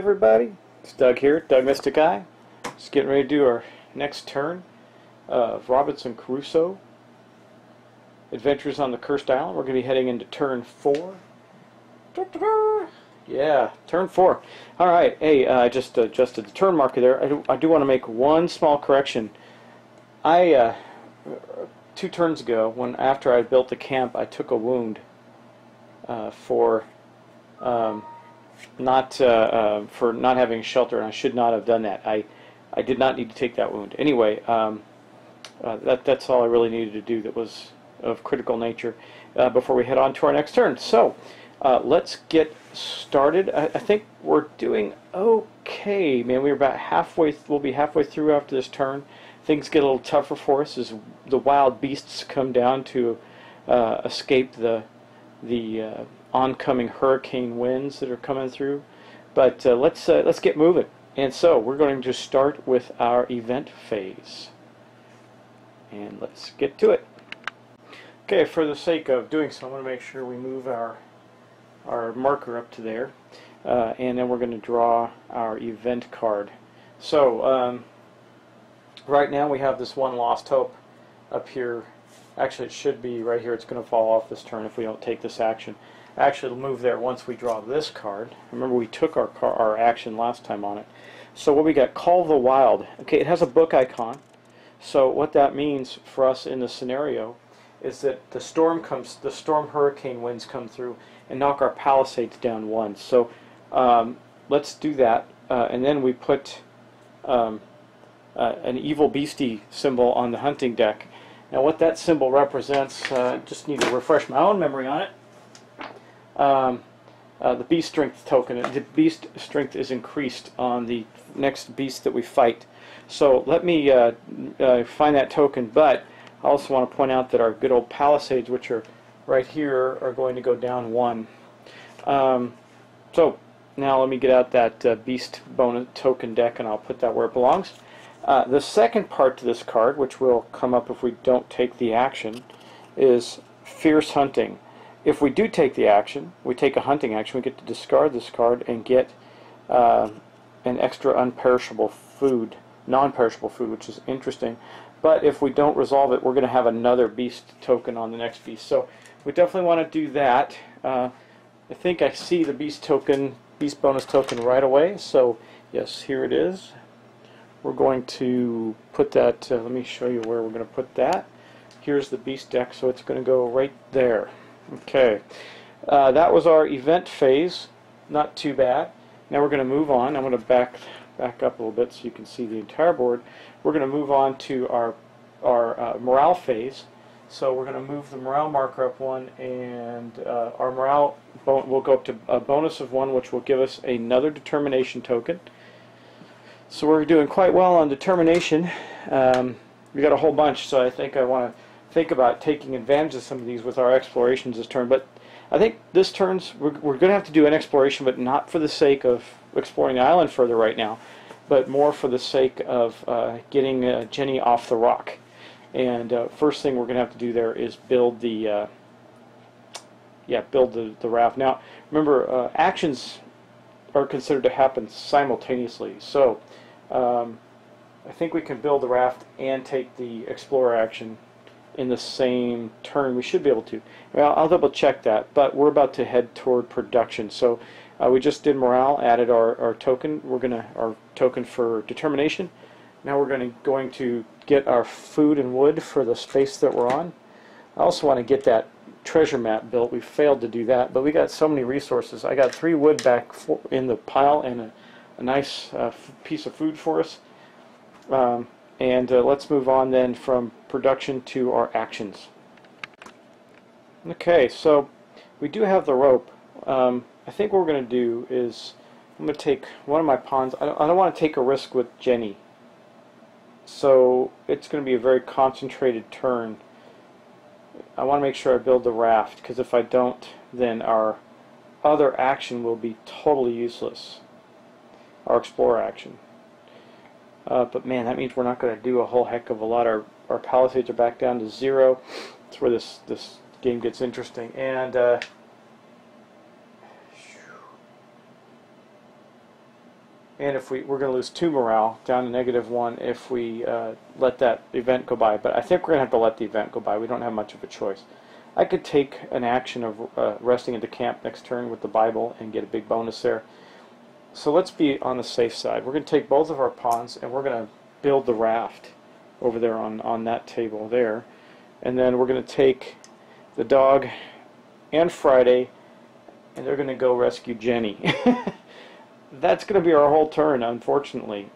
everybody, it's Doug here, Doug Mystic Eye. Just getting ready to do our next turn of Robinson Crusoe Adventures on the Cursed Island. We're going to be heading into turn 4. Yeah, turn 4. Alright, hey, I just adjusted the turn marker there. I do want to make one small correction. I 2 turns ago, after I built the camp, I took a wound for not having shelter, and I should not have done that. I did not need to take that wound. Anyway, that's all I really needed to do that was of critical nature before we head on to our next turn. So let's get started. I think we're doing okay, man. We're about halfway. We'll be halfway through after this turn. Things get a little tougher for us as the wild beasts come down to escape the oncoming hurricane winds that are coming through. But let's get moving. And so we're going to start with our event phase. And let's get to it. Okay, for the sake of doing so, I want to make sure we move our marker up to there. And then we're going to draw our event card. So right now we have this one lost hope up here. Actually, it should be right here. It's going to fall off this turn if we don't take this action. Actually, it'll move there once we draw this card. Remember, we took our action last time on it. So what we got? Call the Wild. Okay, it has a book icon. So what that means for us in the scenario is that the storm hurricane winds come through and knock our palisades down 1. So let's do that, and then we put an evil beastie symbol on the hunting deck. Now what that symbol represents, just need to refresh my own memory on it. The beast strength token. The beast strength is increased on the next beast that we fight. So let me find that token, but I also want to point out that our good old palisades, which are right here, are going to go down 1. So now let me get out that beast bonus token deck, and I'll put that where it belongs. The second part to this card, which will come up if we don't take the action, is Fierce Hunting. If we do take the action, we take a hunting action, we get to discard this card and get an extra unperishable food, non-perishable food, which is interesting. But if we don't resolve it, we're going to have another beast token on the next beast. So we definitely want to do that. I think I see the beast bonus token right away. So yes, here it is. We're going to put that, let me show you where we're going to put that. Here's the beast deck, so it's going to go right there. Okay, that was our event phase. Not too bad. Now we're going to move on. I'm going to back up a little bit so you can see the entire board. We're going to move on to our morale phase. So we're going to move the morale marker up 1, and our morale will go up to a bonus of 1, which will give us another determination token. So we're doing quite well on determination. We got a whole bunch, so I think I want to think about taking advantage of some of these with our explorations this turn. But I think this turn's we're going to have to do an exploration, but not for the sake of exploring the island further right now, but more for the sake of getting Jinny off the rock. And first thing we're going to have to do there is build the raft. Now remember, actions are considered to happen simultaneously. So I think we can build the raft and take the explorer action in the same turn. We should be able to. Well, I'll double check that, but we're about to head toward production. So we just did morale, added our token. Our token for determination. Now we're going to get our food and wood for the space that we're on. I also want to get that treasure map built. We failed to do that, but we got so many resources. I got 3 wood back in the pile and a nice piece of food for us. And let's move on then from production to our actions. Okay, so we do have the rope. I think what we're going to do is I'm going to take one of my pawns. I don't want to take a risk with Jinny. So it's going to be a very concentrated turn. I want to make sure I build the raft, because if I don't, then our other action will be totally useless. Our explorer action. But man, that means we're not going to do a whole heck of a lot. Our palisades are back down to 0. That's where this game gets interesting. And and if we're going to lose 2 morale, down to -1 if we let that event go by. But I think we're going to have to let the event go by. We don't have much of a choice. I could take an action of resting into camp next turn with the Bible and get a big bonus there. So let's be on the safe side. We're going to take both of our pawns and we're going to build the raft over there on that table there. And then we're going to take the dog and Friday, and they're going to go rescue Jinny. That's going to be our whole turn, unfortunately.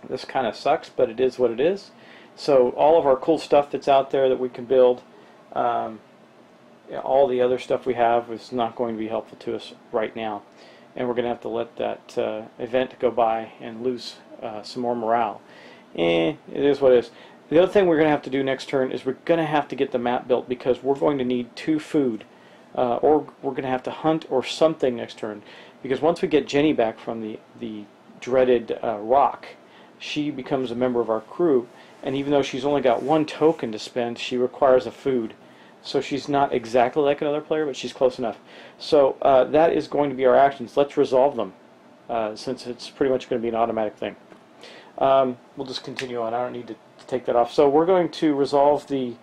This kind of sucks, but it is what it is. So all of our cool stuff that's out there that we can build, all the other stuff we have is not going to be helpful to us right now. And we're going to have to let that event go by and lose some more morale. It is what it is. The other thing we're going to have to do next turn is we're going to have to get the map built, because we're going to need 2 food. Or we're going to have to hunt or something next turn. Because once we get Jinny back from the dreaded rock, she becomes a member of our crew. And even though she's only got 1 token to spend, she requires a food. So she's not exactly like another player, but she's close enough. So that is going to be our actions. Let's resolve them, since it's pretty much going to be an automatic thing. We'll just continue on. I don't need to take that off. So we're going to resolve the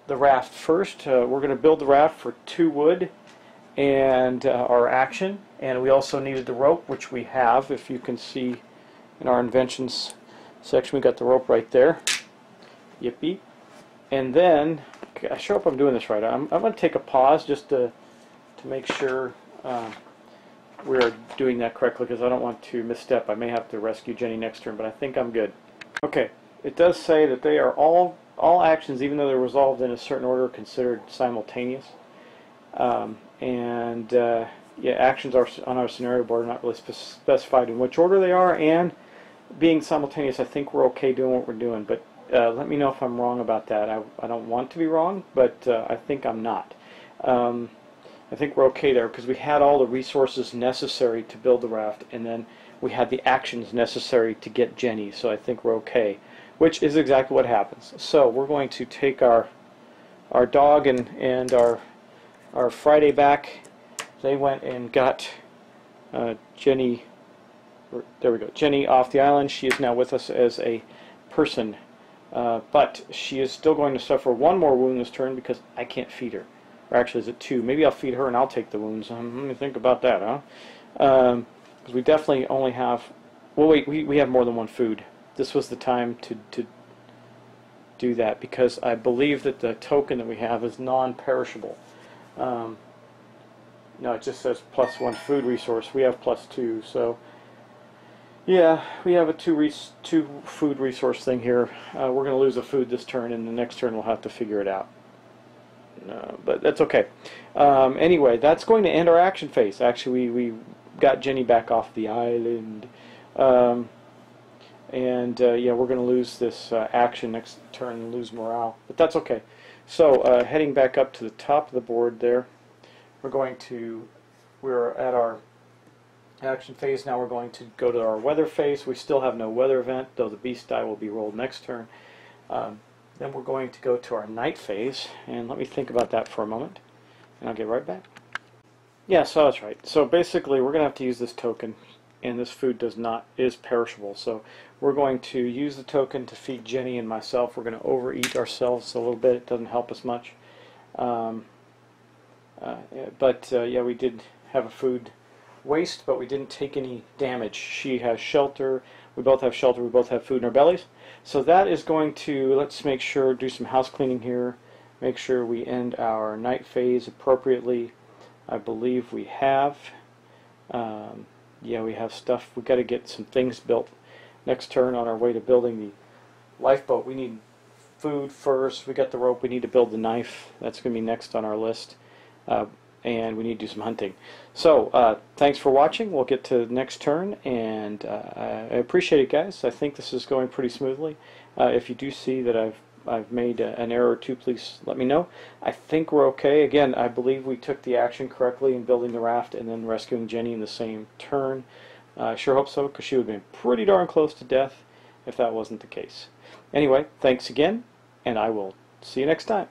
raft first. We're going to build the raft for 2 wood and our action. And we also needed the rope, which we have. If you can see in our inventions section, we got the rope right there. Yippee. And then, I sure hope I'm doing this right. I'm going to take a pause just to make sure we're doing that correctly, because I don't want to misstep. I may have to rescue Jinny next turn, but I think I'm good. Okay, it does say that they are all actions, even though they're resolved in a certain order, considered simultaneous. Yeah, actions are on our scenario board are not really specified in which order they are, and being simultaneous, I think we're okay doing what we're doing. But let me know if I'm wrong about that. I don't want to be wrong, but I think I'm not. I think we're okay there, because we had all the resources necessary to build the raft, and then we had the actions necessary to get Jinny, so I think we're okay, which is exactly what happens. So we're going to take our dog and our Friday back. They went and got Jinny, there we go, Jinny off the island. She is now with us as a person, but she is still going to suffer 1 more wound this turn because I can't feed her. Or actually, is it 2? Maybe I'll feed her and I'll take the wounds. Let me think about that, huh? Because we definitely only have... Well, wait, we have more than 1 food. This was the time to do that, because I believe that the token that we have is non-perishable. No, it just says +1 food resource. We have +2, so... Yeah, we have a 2 food resource thing here. We're going to lose a food this turn, and the next turn we'll have to figure it out. But that's okay. Anyway, that's going to end our action phase. Actually, we got Jinny back off the island. Yeah, we're going to lose this action next turn and lose morale. But that's okay. So, heading back up to the top of the board there, we're at our action phase. Now we're going to go to our weather phase. We still have no weather event, though the beast die will be rolled next turn. Then we're going to go to our night phase, and let me think about that for a moment, and I'll get right back. Yeah, so that's right. So basically, we're going to have to use this token, and this food is perishable. So we're going to use the token to feed Jinny and myself. We're going to overeat ourselves a little bit. It doesn't help us much. Yeah, we did have a food waste, but we didn't take any damage. She has shelter. We both have shelter. We both have food in our bellies. So that is going to, let's make sure, do some house cleaning here. Make sure we end our night phase appropriately. I believe we have. Yeah, we have stuff. We've got to get some things built next turn on our way to building the lifeboat. We need food first. We got the rope. We need to build the knife. That's going to be next on our list. And we need to do some hunting. So, thanks for watching. We'll get to the next turn, and I appreciate it, guys. I think this is going pretty smoothly. If you do see that I've made an error or two, please let me know. I think we're okay. Again, I believe we took the action correctly in building the raft and then rescuing Jinny in the same turn. I sure hope so, because she would have been pretty darn close to death if that wasn't the case. Anyway, thanks again, and I will see you next time.